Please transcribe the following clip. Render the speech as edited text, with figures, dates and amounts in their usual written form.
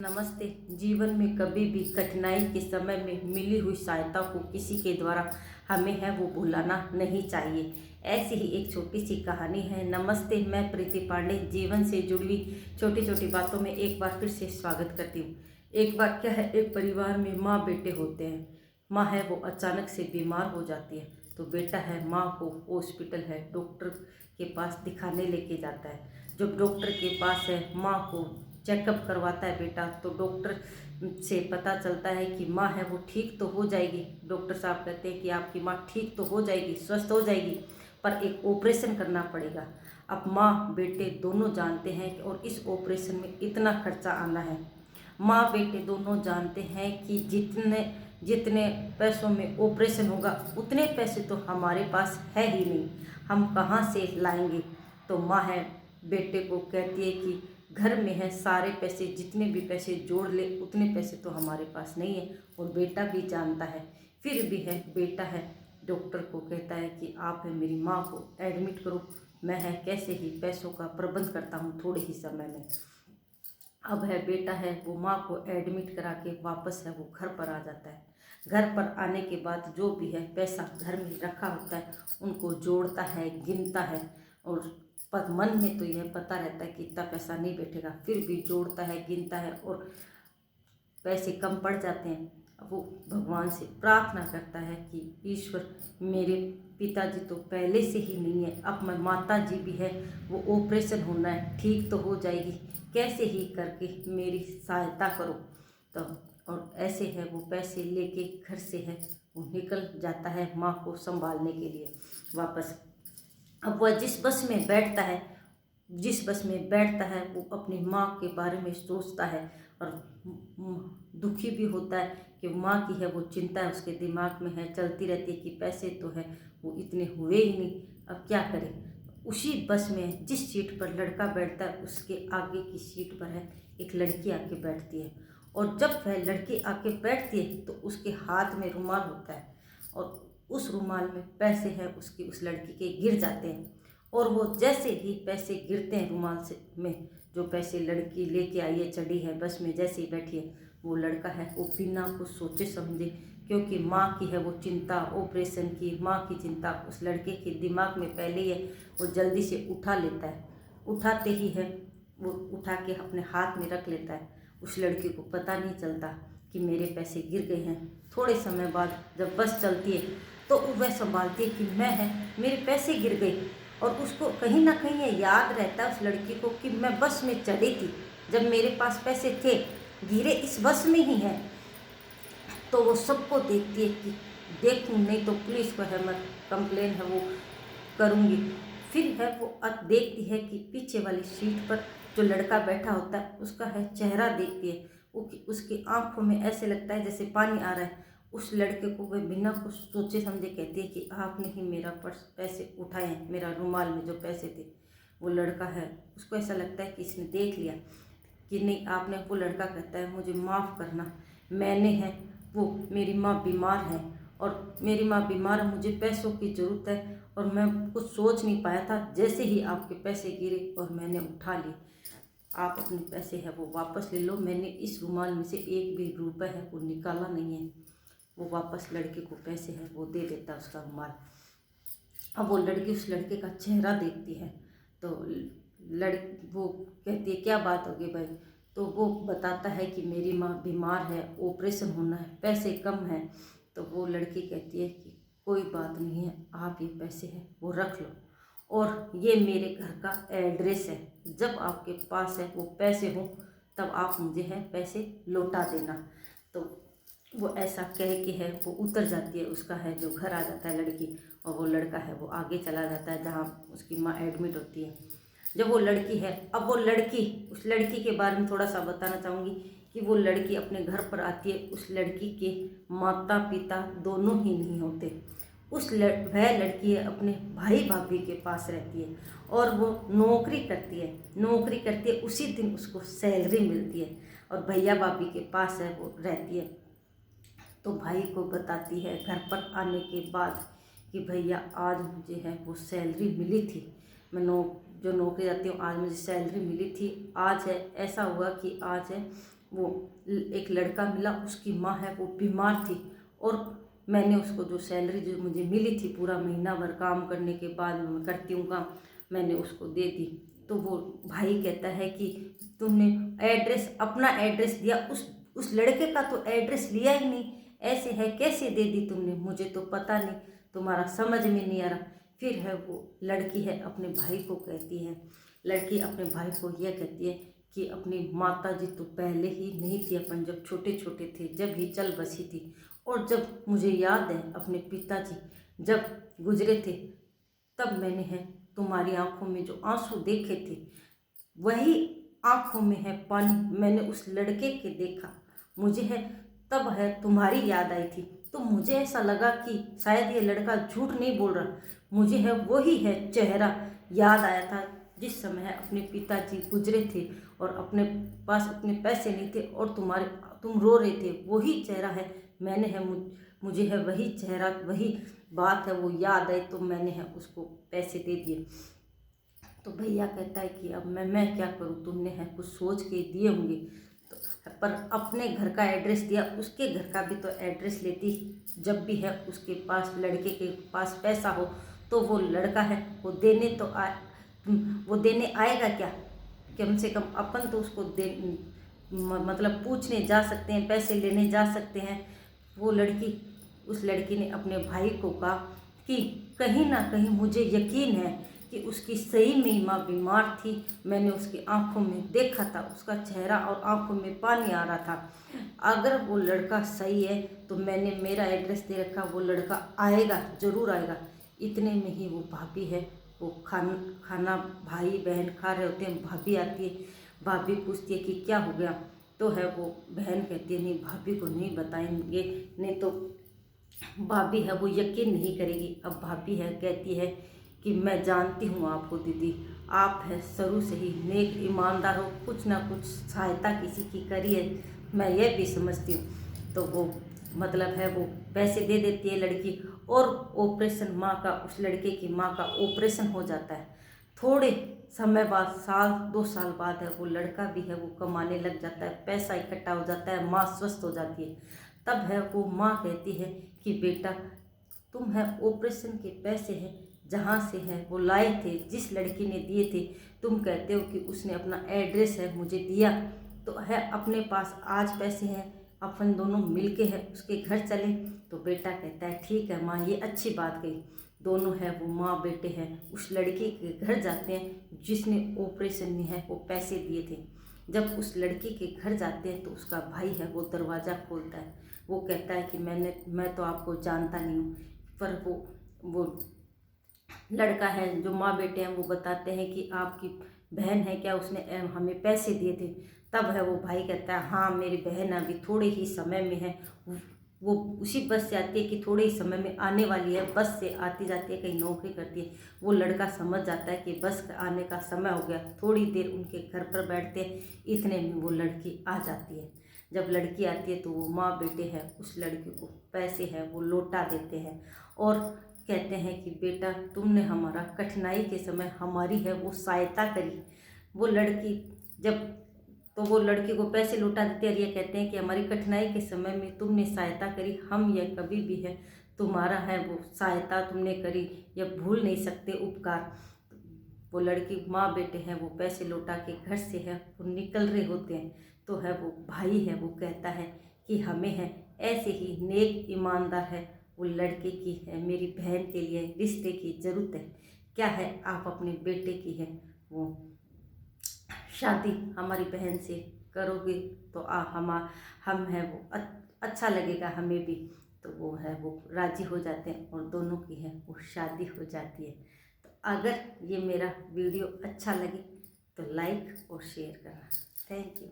नमस्ते। जीवन में कभी भी कठिनाई के समय में मिली हुई सहायता को किसी के द्वारा हमें है वो भुलाना नहीं चाहिए। ऐसी ही एक छोटी सी कहानी है। नमस्ते, मैं प्रीति पांडे जीवन से जुड़ी हुई छोटी छोटी बातों में एक बार फिर से स्वागत करती हूँ। एक बार क्या है, एक परिवार में माँ बेटे होते हैं। माँ है वो अचानक से बीमार हो जाती है, तो बेटा है माँ को हॉस्पिटल है डॉक्टर के पास दिखाने लेके जाता है। जब डॉक्टर के पास है माँ को चेकअप करवाता है बेटा, तो डॉक्टर से पता चलता है कि माँ है वो ठीक तो हो जाएगी। डॉक्टर साहब कहते हैं कि आपकी माँ ठीक तो हो जाएगी, स्वस्थ हो जाएगी, पर एक ऑपरेशन करना पड़ेगा। अब माँ बेटे दोनों जानते हैं कि और इस ऑपरेशन में इतना खर्चा आना है। माँ बेटे दोनों जानते हैं कि जितने जितने पैसों में ऑपरेशन होगा उतने पैसे तो हमारे पास है ही नहीं, हम कहाँ से लाएंगे। तो माँ है बेटे को कहती है कि घर में है सारे पैसे, जितने भी पैसे जोड़ ले उतने पैसे तो हमारे पास नहीं है। और बेटा भी जानता है, फिर भी है बेटा है डॉक्टर को कहता है कि आप है मेरी माँ को एडमिट करो, मैं है कैसे ही पैसों का प्रबंध करता हूँ थोड़े ही समय में। अब है बेटा है वो माँ को एडमिट करा के वापस है वो घर पर आ जाता है। घर पर आने के बाद जो भी है पैसा घर में रखा होता है उनको जोड़ता है, गिनता है। और पर मन में तो यह पता रहता है कि इतना पैसा नहीं बैठेगा, फिर भी जोड़ता है, गिनता है और पैसे कम पड़ जाते हैं। अब वो भगवान से प्रार्थना करता है कि ईश्वर, मेरे पिताजी तो पहले से ही नहीं है, अब मैं माता जी भी है वो ऑपरेशन होना है, ठीक तो हो जाएगी, कैसे ही करके मेरी सहायता करो। तो और ऐसे है वो पैसे लेके घर से है वो निकल जाता है माँ को संभालने के लिए वापस। अब वह जिस बस में बैठता है वो अपनी माँ के बारे में सोचता है और दुखी भी होता है कि माँ की है वो चिंता है उसके दिमाग में है, चलती रहती है कि पैसे तो है वो इतने हुए ही नहीं, अब क्या करें। उसी बस में जिस सीट पर लड़का बैठता है उसके आगे की सीट पर है एक लड़की आके बैठती है। और जब वह लड़की आके बैठती है तो उसके हाथ में रुमाल होता है और उस रुमाल में पैसे हैं उसकी उस लड़की के गिर जाते हैं। और वो जैसे ही पैसे गिरते हैं रुमाल से में, जो पैसे लड़की लेके आई है, चढ़ी है बस में, जैसे ही बैठी है वो लड़का है वो बिना कुछ सोचे समझे, क्योंकि माँ की है वो चिंता ऑपरेशन की, माँ की चिंता उस लड़के के दिमाग में पहले ही है, वो जल्दी से उठा लेता है। उठाते ही है वो उठा के अपने हाथ में रख लेता है। उस लड़के को पता नहीं चलता कि मेरे पैसे गिर गए हैं। थोड़े समय बाद जब बस चलती है तो वह संभालती है कि मैं है मेरे पैसे गिर गए। और उसको कहीं ना कहीं ये याद रहता है उस लड़की को कि मैं बस में चढ़ी थी जब मेरे पास पैसे थे, गिरे इस बस में ही हैं। तो वो सबको देखती है कि देखूँ नहीं तो पुलिस को है मैं कंप्लेन है वो करूँगी। फिर है वो अब देखती है कि पीछे वाली सीट पर जो लड़का बैठा होता है उसका है चेहरा देखती है, वो उसकी आंखों में ऐसे लगता है जैसे पानी आ रहा है। उस लड़के को वह बिना कुछ सोचे समझे कहती है कि आपने ही मेरा पर्स पैसे उठाए हैं, मेरा रुमाल में जो पैसे थे। वो लड़का है उसको ऐसा लगता है कि इसने देख लिया कि नहीं आपने। वो लड़का कहता है मुझे माफ़ करना, मैंने है वो मेरी माँ बीमार है और मेरी माँ बीमार है, मुझे पैसों की ज़रूरत है और मैं कुछ सोच नहीं पाया था, जैसे ही आपके पैसे गिरे और मैंने उठा लिए। आप अपने पैसे है वो वापस ले लो, मैंने इस रुमाल में से एक भी रुपए है वो निकाला नहीं है। वो वापस लड़के को पैसे है वो दे देता है उसका रुमाल। अब वो लड़की उस लड़के का चेहरा देखती है तो वो कहती है क्या बात होगी भाई। तो वो बताता है कि मेरी माँ बीमार है, ऑपरेशन होना है, पैसे कम हैं। तो वो लड़की कहती है कि कोई बात नहीं है, आप ये पैसे हैं वो रख लो और ये मेरे घर का एड्रेस है, जब आपके पास है वो पैसे हो तब आप मुझे है पैसे लौटा देना। तो वो ऐसा कह के है वो उतर जाती है, उसका है जो घर आ जाता है लड़की, और वो लड़का है वो आगे चला जाता है जहाँ उसकी माँ एडमिट होती है। जब वो लड़की है, अब वो लड़की, उस लड़की के बारे में थोड़ा सा बताना चाहूँगी कि वो लड़की अपने घर पर आती है। उस लड़की के माता पिता दोनों ही नहीं होते। वह लड़की है अपने भाई भाभी के पास रहती है और वो नौकरी करती है। उसी दिन उसको सैलरी मिलती है और भैया भाभी के पास है वो रहती है। तो भाई को बताती है घर पर आने के बाद कि भैया आज मुझे है वो सैलरी मिली थी, मैं जो नौकरी जाती हूँ आज मुझे सैलरी मिली थी। आज है ऐसा हुआ कि आज है वो एक लड़का मिला, उसकी माँ है वो बीमार थी, और मैंने उसको जो सैलरी जो मुझे मिली थी पूरा महीना भर काम करने के बाद, मैं करती हूँ काम, मैंने उसको दे दी। तो वो भाई कहता है कि तुमने एड्रेस, अपना एड्रेस दिया, उस लड़के का तो एड्रेस लिया ही नहीं, ऐसे है कैसे दे दी तुमने, मुझे तो पता नहीं, तुम्हारा समझ में नहीं आ रहा। फिर है वो लड़की है अपने भाई को कहती है, लड़की अपने भाई को यह कहती है कि अपनी माता जी तो पहले ही नहीं थी, अपन जब छोटे छोटे थे जब ही चल बसी थी, और जब मुझे याद है अपने पिताजी जब गुजरे थे तब मैंने है तुम्हारी आंखों में जो आंसू देखे थे, वही आंखों में है पानी मैंने उस लड़के के देखा, मुझे है तब है तुम्हारी याद आई थी। तो मुझे ऐसा लगा कि शायद ये लड़का झूठ नहीं बोल रहा, मुझे है वही है चेहरा याद आया था जिस समय है अपने पिताजी गुजरे थे और अपने पास उतने पैसे नहीं थे और तुम रो रहे थे, वही चेहरा है मैंने है मुझे है वही चेहरा वही बात है वो याद आई, तो मैंने है उसको पैसे दे दिए। तो भैया कहता है कि अब मैं क्या करूँ, तुमने है कुछ सोच के दिए होंगे, तो पर अपने घर का एड्रेस दिया, उसके घर का भी तो एड्रेस लेती, जब भी है उसके पास लड़के के पास पैसा हो तो वो लड़का है वो देने आएगा क्या, कम से कम अपन तो उसको मतलब पूछने जा सकते हैं, पैसे लेने जा सकते हैं। उस लड़की ने अपने भाई को कहा कि कहीं ना कहीं मुझे यकीन है कि उसकी सही में माँ बीमार थी, मैंने उसकी आंखों में देखा था, उसका चेहरा और आंखों में पानी आ रहा था। अगर वो लड़का सही है तो मैंने मेरा एड्रेस दे रखा, वो लड़का आएगा, ज़रूर आएगा। इतने में ही वो भाभी है वो खाना भाई बहन खा रहे होते हैं, भाभी आती है, भाभी पूछती है कि क्या हो गया, तो है वो बहन कहती है नहीं भाभी को नहीं बताएंगे, नहीं तो भाभी है वो यकीन नहीं करेगी। अब भाभी है कहती है कि मैं जानती हूँ आपको दीदी, आप है शुरू से ही नेक ईमानदार हो, कुछ ना कुछ सहायता किसी की करी है, मैं ये भी समझती हूँ। तो वो मतलब है वो पैसे दे देती है लड़की, और ऑपरेशन माँ का, उस लड़के की माँ का ऑपरेशन हो जाता है। थोड़े समय बाद, साल 2 साल बाद है वो लड़का भी है वो कमाने लग जाता है, पैसा इकट्ठा हो जाता है, माँ स्वस्थ हो जाती है। तब है वो माँ कहती है कि बेटा तुम है ऑपरेशन के पैसे हैं जहाँ से है वो लाए थे, जिस लड़की ने दिए थे, तुम कहते हो कि उसने अपना एड्रेस है मुझे दिया, तो है अपने पास आज पैसे हैं, अपन दोनों मिलके है उसके घर चले। तो बेटा कहता है ठीक है माँ, ये अच्छी बात कही। दोनों है वो माँ बेटे हैं उस लड़की के घर जाते हैं जिसने ऑपरेशन में है वो पैसे दिए थे। जब उस लड़की के घर जाते हैं तो उसका भाई है वो दरवाज़ा खोलता है, वो कहता है कि मैं तो आपको जानता नहीं हूँ, पर वो लड़का है जो माँ बेटे हैं वो बताते हैं कि आपकी बहन है क्या, उसने हमें पैसे दिए थे। तब है वो भाई कहता है हाँ मेरी बहन अभी थोड़े ही समय में है, वो उसी बस से आती है कि थोड़े ही समय में आने वाली है, बस से आती जाती है, कहीं नौकरी करती है। वो लड़का समझ जाता है कि बस आने का समय हो गया, थोड़ी देर उनके घर पर बैठते हैं, इतने में वो लड़की आ जाती है। जब लड़की आती है तो वो माँ बेटे हैं उस लड़की को पैसे हैं वो लौटा देते हैं और कहते हैं कि बेटा तुमने हमारा कठिनाई के समय हमारी है वो सहायता करी। वो लड़की जब तो वो लड़की को पैसे लौटा देते हैं और ये कहते हैं कि हमारी कठिनाई के समय में तुमने सहायता करी, हम यह कभी भी है तुम्हारा है वो सहायता तुमने करी, यह भूल नहीं सकते उपकार। वो लड़की माँ बेटे हैं वो पैसे लौटा के घर से है वो निकल रहे होते हैं, तो है वो भाई है वो कहता है कि हमें है ऐसे ही नेक ईमानदार है वो लड़के की है मेरी बहन के लिए रिश्ते की ज़रूरत है, क्या है आप अपने बेटे की है वो शादी हमारी बहन से करोगे तो हम है वो अच्छा लगेगा हमें भी। तो वो है वो राज़ी हो जाते हैं और दोनों की है वो शादी हो जाती है। तो अगर ये मेरा वीडियो अच्छा लगे तो लाइक और शेयर करना। Thank you.